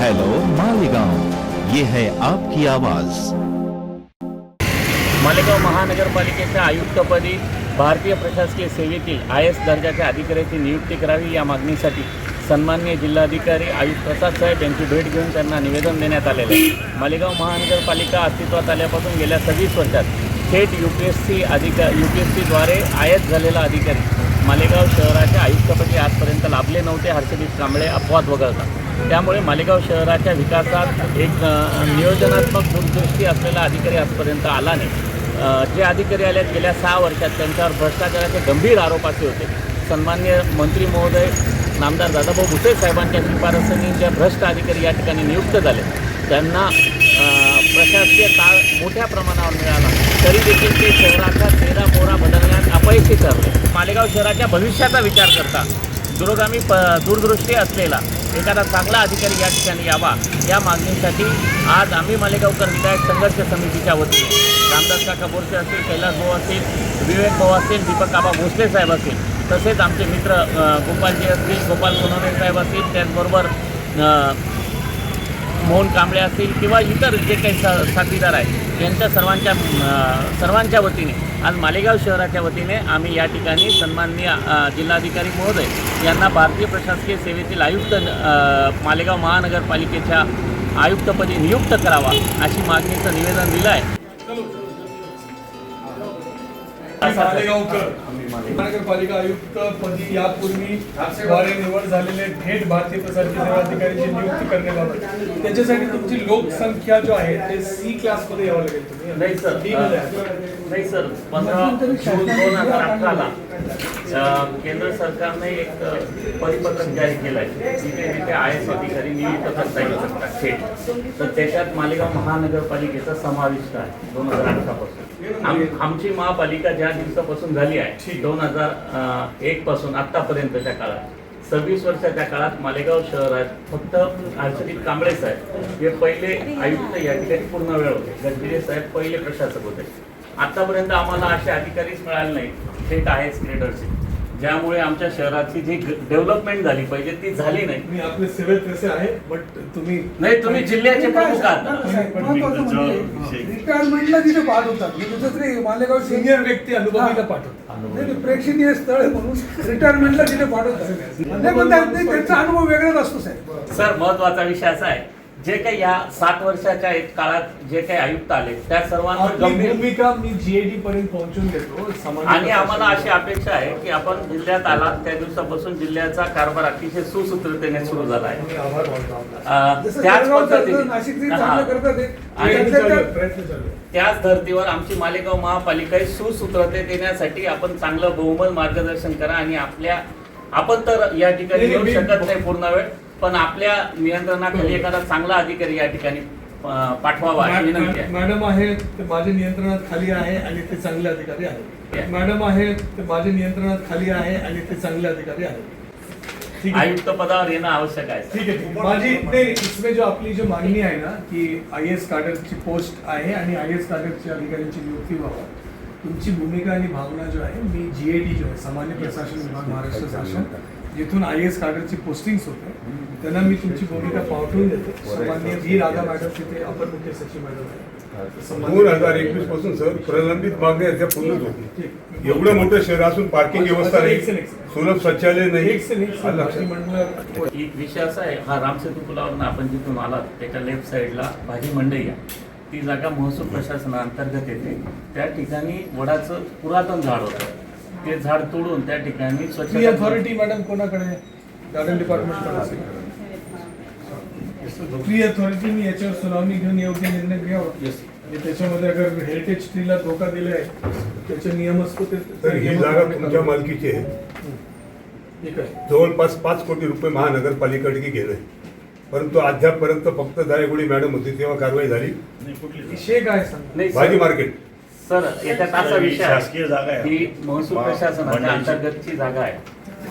Hello Malegaon, ये है आपकी आवाज। मालेगाव महानगरपालिकेच्या आयुक्तपदी भारतीय प्रशासकीय सेवेतील IAS दर्जाच्या अधिकाऱ्याची नियुक्ती करावी या मागणीसाठी सन्माननीय जिल्हाधिकारी आयुक्त प्रसाद साहेब यांची भेट घेऊन त्यांना निवेदन देण्यात आलेले आहे। मालेगाव महानगरपालिका अस्तित्वात आल्यापासून गेल्या 26 वर्षात थेट UPSCद्वारे IAS झालेला अधिकारी मालेगाव शहराच्या आयुक्तपदी आजपर्यंत लाभले नव्हते। हर्षदीप कांबळे अपवाद वगळता। त्यामुळे मालेगाव शहराच्या विकासात एक नियोजनात्मक दूरदृष्टी असलेला अधिकारी आजपर्यंत आला नाही। जे अधिकारी आले गेल्या 6 वर्षात त्यांच्यावर भ्रष्टाचाराचे गंभीर आरोप असे होते। सन्माननीय मंत्री महोदय नामदार दादाभाऊ भुसे साहेबांच्या शिफारसीने ज्या भ्रष्ट अधिकारी या ठिकाणी नियुक्त झाले त्यांना प्रशासकीय ताळ मोठ्या प्रमाणावर मिळाला, तरी देखील ते शहराचा चेहरा मोहरा बदलण्यात अपयशी ठरले। मालेगाव शहराच्या भविष्याचा विचार करता दूरगामी दूरदृष्टी असलेला एखादा चांगला अधिकारी या ठिकाणी यावा या मागणीसाठी आज आम्ही मालेगावकर विधायक संघर्ष समितीच्या वतीने रामदास काका बोरसे असतील, कैलास भाऊ असतील, विवेक भाऊ असतील, दीपक आबा भोसले साहेब असतील, तसेच आमचे मित्र गोपालजी असतील, गोपाल सोनवणे साहेब असतील, त्याचबरोबर मोहन कांबळे असतील किंवा इतर जे काही साथीदार आहेत यांच्या सर्वांच्या वतीने आज मालेगाव शहराच्या वतीने आम्ही या ठिकाणी सन्माननीय जिल्हाधिकारी महोदय यांना भारतीय प्रशासकीय सेवेतील आयुक्त मालेगाव महानगरपालिकेच्या आयुक्तपदी नियुक्त करावा अशी मागणीचं निवेदन दिलं आहे। मालेगावकर महानगरपालिका आयुक्त पदी यापूर्वी द्वारे निवड झालेले थेट भारतीय प्रशासकीय सेवा अधिकाऱ्यांची नियुक्ती करण्याबाबत त्याच्यासाठी तुमची लोकसंख्या जो आहे ते C क्लास मध्ये यावं लागेल तुम्ही। नाही सर 15 जून 2018 केंद्र सरकारने एक परिपत्रक जारी केलं आहे जिथे IAS अधिकारी नियुक्त करता येऊ शकतात थेट, तर त्याच्यात मालेगाव महानगरपालिकेचा समाविष्ट आहे 2018 पासून। आमची महापालिका ज्या दिवसापासून झाली आहे 2001 पासून आतापर्यंतच्या काळात 26 वर्षाच्या काळात मालेगाव शहरात फक्त हर्षदीप कांबळे साहेब हे पहिले आयुक्त या ठिकाणी पूर्ण वेळ होते, गजबिरे साहेब पहिले प्रशासक होते। आतापर्यंत आम्हाला असे अधिकारीच मिळाले नाही थेट IAS ग्रेडरचे, ज्यामुळे आमच्या शहराची जी डेव्हलपमेंट झाली पाहिजे ती झाली नाही। मी आपले सेवेत कसे आहे बट तुम्ही जिल्ह्याचे प्रमुख आहात। रिटायरमेंटला तिथे पाठवतात, दुसरे मालेगाव सिनियर व्यक्ती अनुभवीला पाठवतात। प्रेक्षणीय स्थळ आहे म्हणून रिटायरमेंटला तिथे पाठवतात, त्यांचा अनुभव वेगळाच असतो साहेब। सर महत्वाचा विषय असा आहे जे काही या 7 वर्षाच्या काळात जे काही आयुक्त आले त्या सर्वांवर गंभीर भूमिका मी GAD पर्यंत पोहोचून देतो आणि आम्हाला अशी अपेक्षा आहे की आपण जिल्ह्यात आला त्या दिवसापासून जिल्ह्याचा कारभार अतिशय सुसूत्रतेने सुरू झाला आहे। त्याच धर्तीवर आमची मालेगाव महापालिका सुसूत्रते देण्यासाठी आपण चांगलं बहुमत मार्गदर्शन करा आणि आपण तर या ठिकाणी येऊ शकत नाही पूर्ण वेळ, पण आपल्या नियंत्रणाखाली एखादा चांगला अधिकारी या ठिकाणी पाठवावा अशी विनंती आहे। मॅडम आहे ते माझ्या नियंत्रणात खाली आहे आणि ते चांगले अधिकारी आहेत। मॅडम आहे ते माझ्या नियंत्रणात खाली आहे आणि ते चांगले अधिकारी आहेत। आयुक्त पदावर येणं आवश्यक आहे। ठीक आहे। माझी इसमें जो आपली जो मागणी आहे ना की IAS कॅडरची पोस्ट आहे आणि IAS कॅडरची अधिकाऱ्यांची नियुक्ती व्हावी, तुमची भूमिका आणि भावना जो आहे मी GAD जो आहे सामान्य प्रशासन विभाग महाराष्ट्र शासन जिथून IAS कॅडरची पोस्टिंग्स होते त्यांना मी तुमची भूमिका पाठवून देतो। सामान्य जी राधा मॅडम तिथे अपर मुख्य सचिव मॅडम आहे 2021 पासून सर प्रलंबित मागण्या त्या पूर्ण होती। एवढं मोठं शहर असून पार्किंग व्यवस्था नाही, सुलभ शौचालय नाही। विषय असा आहे, हा रामसेतू पुलावरून आपण जिथून आलात त्याच्या लेफ्ट साईडला भाजी मंडई आहे, ती जागा महसूल प्रशासनाअंतर्गत येते। त्या ठिकाणी वडाचं पुरातन झाड होतं, ते झाड तोडून त्या ठिकाणी स्वच्छता अथॉरिटी मॅडम कोणाकडे गार्डन डिपार्टमेंटकडे असेल। फ्री अथॉरिटी मी याच्यावर सुनावणी घेऊन योग्य निर्णय घ्यावा। त्याच्यामध्ये अगर हेरिटेज ट्रीला धोका दिलाय त्याचे नियम असतो तर ही जागा तुमच्या मालकीची आहे। ठीक आहे। जवळपास 5 कोटी रुपये महानगरपालिकेकडे गेले, परंतु अद्यापपर्यंत फक्त दायगुडी मॅडम होती तेव्हा कारवाई झाली। विषय काय सांग भाजी मार्केट सर याच्यात असा विषय शासकीय जागा आहे, ही महसूल प्रशासनाच्या अंतर्गतची जागा आहे।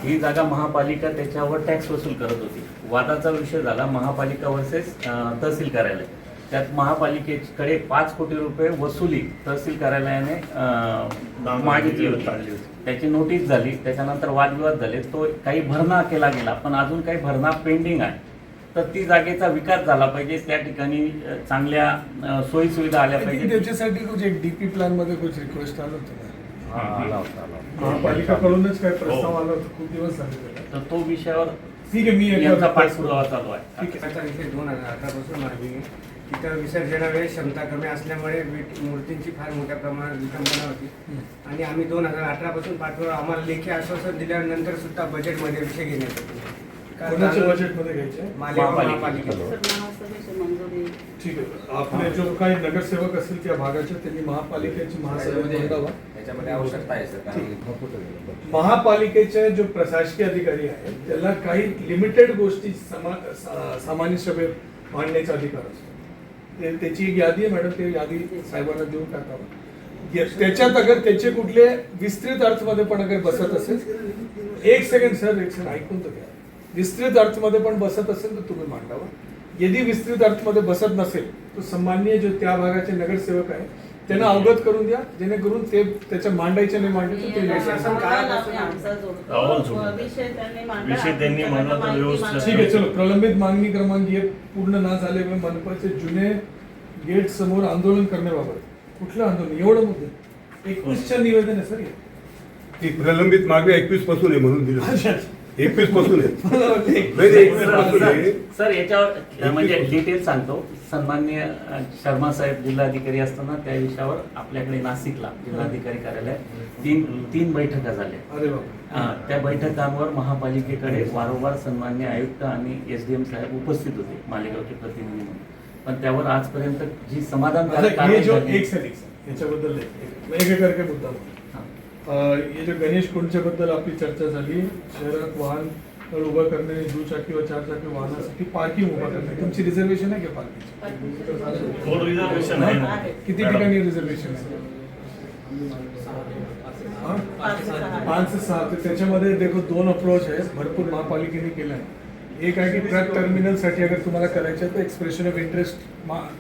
ही जागा महापालिका त्याच्यावर टॅक्स वसूल करत होती। वादाचा विषय झाला महापालिका वर्सेस तहसील कार्यालय, त्यात महापालिकेकडे 5 कोटी रुपये वसुली तहसील कार्यालयाने मागितली होती, त्याची नोटीस झाली, त्याच्यानंतर वादविवाद झाले, तो काही भरणा केला गेला पण अजून काही भरणा पेंडिंग आहे। तर ती जागेचा विकास झाला पाहिजे, त्या ठिकाणी चांगल्या सोयीसुविधा आल्या पाहिजे. त्याच्यासाठी कुछ एक डीपी प्लॅन मध्ये कुछ रिक्वेस्ट आलं होतं ना? आला होता. महापालिकाकडूनच काय प्रस्ताव आला होता, खूप दिवस झाले त्याला. तर तो विषयावर ठीक आहे, मी यांचा एक पाठपुरावा चालू आहे. ठीक आहे. आता इथे 2018 पासून मागणी आहे. तिथं विसर्जनावेळी क्षमता कमी असल्यामुळे मूर्तींची फार मोठ्या प्रमाणात विटंबना होती आणि आम्ही 2018 पासून पाठपुरावा आम्हाला लेखी आश्वासन दिल्यानंतर सुद्धा बजेटमध्ये विषय घेण्यात येतो. कोणाच्या बजेटमध्ये घ्यायचे? महापालिकेचं ठीक आहे. आपले जो काही नगरसेवक असतील त्या भागाचे त्यांनी महापालिकेची महासभेत मांडावा. त्याच्यामध्ये आवश्यकता आहे सर, कारण महापालिकेचे जो प्रशासकीय अधिकारी आहेत त्याला काही लिमिटेड गोष्टी सामान्य सभेत मांडण्याचा अधिकार असतो. त्याची एक यादी आहे मॅडम, ते यादी साहेबांना देऊन टाकावं. त्याच्यात अगर त्याचे कुठले विस्तृत अर्थमध्ये पण अगर बसत असेल, एक सेकंड सर ऐकून तर घ्या. विस्तृत अर्थमध्ये पण बसत असेल तर तुम्ही मांडावं. यदि विस्तृत अर्थमध्ये बसत नसेल तर सन्माननीय जो त्या भागाचे नगरसेवक आहे त्यांना अवगत करून द्या, जेणेकरून ते त्याच्या मांडायचे नाही मांडले तर ते विषय त्यांनी मांडला तर व्यवस्थित. ठीक आहे. चलो, प्रलंबित मागणी क्रमांक 1 पूर्ण ना झाल्यामुळे मनपाचे जुने गेट समोर आंदोलन करण्याबाबत. कुठलं आंदोलन? एवढं मुद्दे 21च्या निवेदन आहे सर हे. ती प्रलंबित मागणी 21 पासून आहे म्हणून दिलं. अच्छा. 21 पासून आहे. मला वाटलं नाही, 21 पासून आहे. सर याच्यावर म्हणजे डिटेल सांगतो. सन्माननीय शर्मा साहेब जिल्हाधिकारी असताना त्या विषयावर आपल्याकडे नाशिकला जिल्हाधिकारी कार्यालयात तीन बैठका झाल्या. अरे बाबा. त्या बैठकांवर महापालिकेकडे वारंवार सन्माननीय आयुक्त आणि SDM साहेब उपस्थित होते मालेगावचे प्रतिनिधी म्हणून, पण त्यावर आजपर्यंत जी समाधानकारक हे कारवाई जो झाली- एक सेकंड याच्याबद्दल एक करके मुद्दा ये जो गणेश कुंडच्या बद्दल आपली चर्चा झाली. शहरात वाहन उभं करणे, दुचाकी व चारचाकी वाहनासाठी पार्किंग उभं करणे, तुमची रिझर्वेशन आहे का पार्किंग? फोर रिझर्वेशन आहे ना. किती ठिकाणी रिझर्वेशन आहे? 5 से 6. तर त्याच्यामध्ये देखो 2 अप्रोच आहे, भरपूर महापालिकेने केला आहे. एक आहे की ट्रक टर्मिनलसाठी अगर तुम्हाला करायचं आहे तर एक्सप्रेशन ऑफ इंटरेस्ट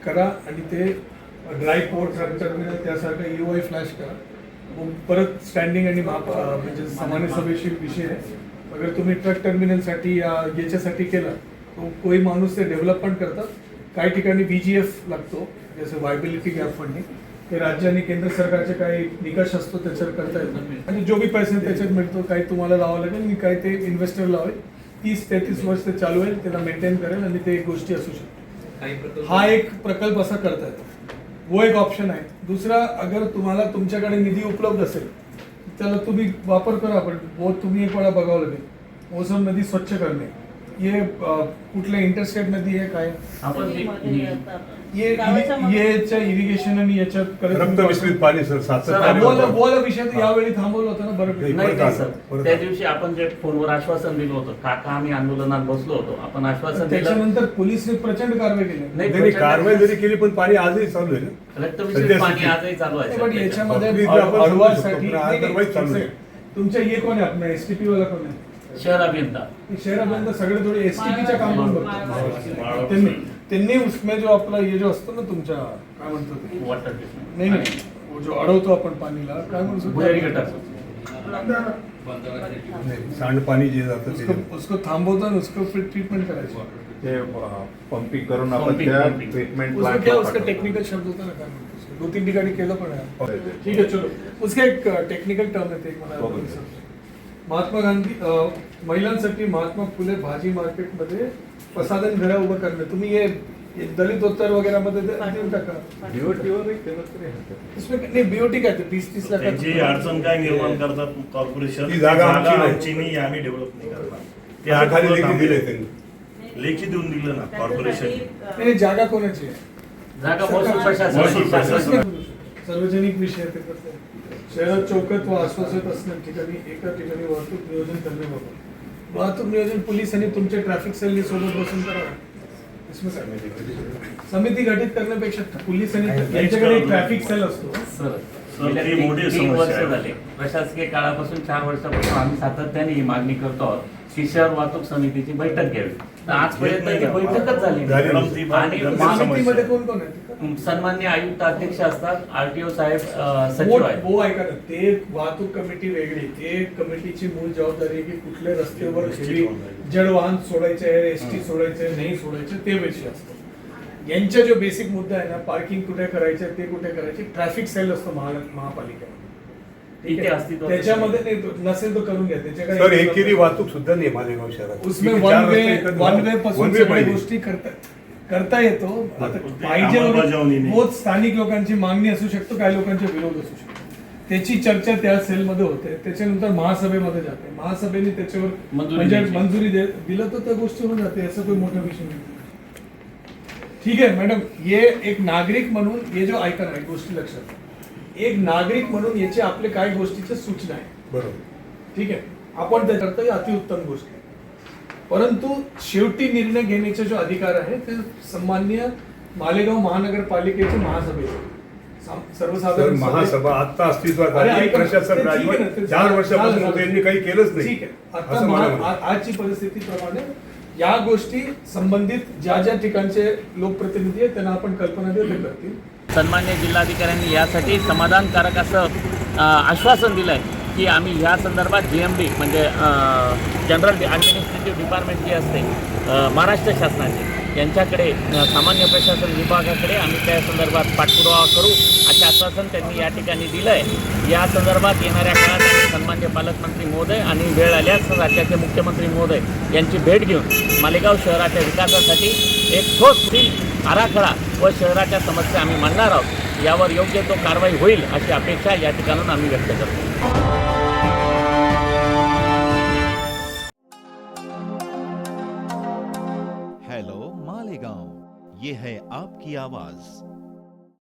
करा आणि ते ड्राय पोर्ट ट्रक टर्मिनल त्यासारखं EOI फ्लॅश करा. मग परत स्टँडिंग आणि म्हणजे सामान्य सभेशी विषय आहे. अगर तुम्ही ट्रक टर्मिनलसाठी या याच्यासाठी केलं तो कोई माणूस ते डेव्हलप पण करतात. काही ठिकाणी VGF लागतो, जसं व्हायबिलिटी गॅप फंडिंग, ते राज्य आणि केंद्र सरकारचे काही निकष असतो त्याच्यावर करता येतो आणि जो भी पैसे त्याच्यात मिळतो काही तुम्हाला लावावं लागेल आणि काही ते इन्व्हेस्टर लावेल. 30-33 वर्ष ते चालू होईल, त्याला मेंटेन करेल आणि ते एक गोष्टी असू शकतात. हा एक प्रकल्प असा करता येतो, वो एक ऑप्शन आहे. दुसरा, अगर तुम्हाला तुमच्याकडे निधी उपलब्ध असेल त्याला तुम्ही वापर करा, पण वो तुम्ही एक वेळा बघावं लागेल. मोसम नदी स्वच्छ करणे, ये कुठल्या इंटरस्टेट नदी आहे काय आपण याच्या इरिगेशन आणि याच्यात रक्त मिश्रित पाणी सर, सर, बोला विषय तर यावेळी थांबवलं होतं ना बरं. नाही सर, त्या दिवशी आपण जे फोनवर आश्वासन दिलं होतं, काका आम्ही आंदोलनात बसलो होतो, आपण आश्वासन दिलं. त्याच्यानंतर पोलिसने प्रचंड कारवाई केली. नाही, नाही, कारवाई जरी केली पण पाणी आजही चालू आहे ना. रक्तमिश्रित पाणी आजही चालू आहे पण सर. याच्यामध्ये आपण अडवासाठी otherwise चालू आहे. तुमच्या ये कोण आहे आपला STP वाला कोण आहे? शहर अभियंता शहरापर्यंत सगळे थोडे STPच्या काम पण बघतात. त्यांनी उसमें जो आपला ये जो असतो ना तुमच्या काय म्हणतो ते वॉटर नाही नाही वो जो अडवतो आपण पाणीला काय म्हणतो भुयारी गटार. सांडपाणी जे जातं ते उसको थांबवतो आणि उसको फिर ट्रीटमेंट करायची. ते पंपिंग करून आपण Pumping, त्या pumping. ट्रीटमेंट उसको क्या उसका टेक्निकल शब्द होता ना काय म्हणतो उसको? 2-3 ठिकाणी केलं पण आहे. ठीक आहे, चलो उसका एक टेक्निकल टर्म आहे ते मला महात्मा गांधी महिलांसाठी महात्मा फुले भाजी मार्केटमध्ये प्रसाधन घरा उभं करणं. तुम्ही ये दलित उत्तर वगैरे मध्ये देऊन टाका. इसमें नाही BOT काय ते 20-30 लाख त्यांची अडचण काय निर्माण करतात कॉर्पोरेशन, ती जागा आमची नाही. आमची नाही, आम्ही डेव्हलप नाही करणार. ते आता खाली लेखी थांबले. दिले त्यांनी. लेखी देऊन दिलं ना कॉर्पोरेशन. नाही जागा कोणाची आहे? जागा महसूल महसूल प्रशासन. सार्वजनिक विषय आहे ते कसं आहे? शहरात चौकत व आश्वासित असणाऱ्या ठिकाणी एका ठिकाणी वाहतूक नियोजन करण्याबाबत वाहतूक नियोजन पोलीस आणि तुमच्या ट्रॅफिक सेलनी सोबत बसून करावं. इसमें काय? समिती गठीत करण्यापेक्षा पोलीस आणि यांच्याकडे ट्रॅफिक सेल असतो. सर, ती मोठी 3 समस्या वर्ष आहे. झाले प्रशासकीय काळापासून 4 वर्षापासून आम्ही सातत्याने ही मागणी करतो आहोत की शहर वाहतूक समितीची बैठक घ्यावी. तर आजपर्यंत ही बैठकच झाली झाली नाही. नाही. ती फार आणि गंभीर समितीमध्ये समस्या. कोण कोण आहे? सन्मान्य आयुक्त अध्यक्ष असतात, आरटीओ साहेब सचिव आहेत. हो ऐका ना, ते वाहतूक कमिटी वेगळी, ते कमिटीची मूळ जबाबदारी आहे की कुठल्या रस्त्यावर जड वाहन सोडायचे आहे, एसटी सोडायचे नाही सोडायचे ते विषय असतो. यांच्या जो बेसिक मुद्दा आहे ना, पार्किंग कुठे करायचे ते कुठे करायचे, ट्रॅफिक सेल असतो महापालिकेमध्ये. ठीक इथे आहे, अस्तित्वात त्याच्यामध्ये नाही नसेल तो करून घ्या सर त्याच्याकडे एकेरी वाहतूक सुद्धा नाही मालेगाव शहरात. उसमें इथे वन चार वे रस्ते एकत्र वन वे पासून one way सगळ्या पाहिजे. गोष्टी करता येतो. आता ते पाहिजे अंमलबजावणी नाही. बहुत स्थानिक लोकांची मागणी असू शकतो, काही लोकांचा विरोध असू शकतो. त्याची चर्चा त्या सेलमध्ये होते, त्याच्यानंतर महासभेमध्ये जाते, महासभेने त्याच्यावर मंजुरी म्हणजे द्यायची. मंजुरी दिलं तर त्या गोष्टी होऊन जाते. असं काही मोठा विषय नाही. ठीक आहे मॅडम, हे एक नागरिक म्हणून हे जो ऐका ना, एक गोष्टी लक्षात घ्या. एक नागरिक म्हणून याचे आपले काही गोष्टीच्या सूचना आहेत. बरोबर. ठीक आहे, आपण त्याच्यात ही अतिउत्तम गोष्ट आहे. परंतु शेवटी निर्णय घेण्याचा जो अधिकार आहे ते सन्मान्य मालेगाव महानगरपालिकेचे महासभेचे सर सर्वसाधारण महासभा आता अस्तित्वात अरे आली, ऐका ना, प्रशासक ते ठीक आहे ना, राजवट ते 4 वर्षापासून झालं, होते, यांनी काही केलंच नाही. ठीक आहे, आता असं मला म्हणायचं. आजची परिस्थितीप्रमाणे या गोष्टी संबंधित ज्या ज्या ठिकाणचे लोकप्रतिनिधी आहेत त्यांना आपण कल्पना देऊ करतील. सन्मान्य जिल्हाधिकाऱ्यांनी यासाठी समाधानकारक असं आश्वासन दिलं आहे की आम्ही ह्या संदर्भात GMD म्हणजे जनरल ॲडमिनिस्ट्रेटिव्ह डिपार्टमेंट जी असते महाराष्ट्र शासनाचे यांच्याकडे सामान्य प्रशासन विभागाकडे आम्ही त्या संदर्भात पाठपुरावा करू असे आश्वासन त्यांनी या ठिकाणी दिलं आहे. या संदर्भात येणाऱ्या काळात आम्ही सन्मान्य पालकमंत्री महोदय आणि वेळ आल्यास राज्याचे मुख्यमंत्री महोदय यांची भेट घेऊन मालेगाव शहराच्या विकासासाठी एक ठोस आराखडा व शहराच्या समस्या आम्ही मांडणार आहोत. यावर योग्य तो कारवाई होईल अशी अपेक्षा या ठिकाणून आम्ही व्यक्त करतो. हेलो मालेगांव, ये है आपकी आवाज.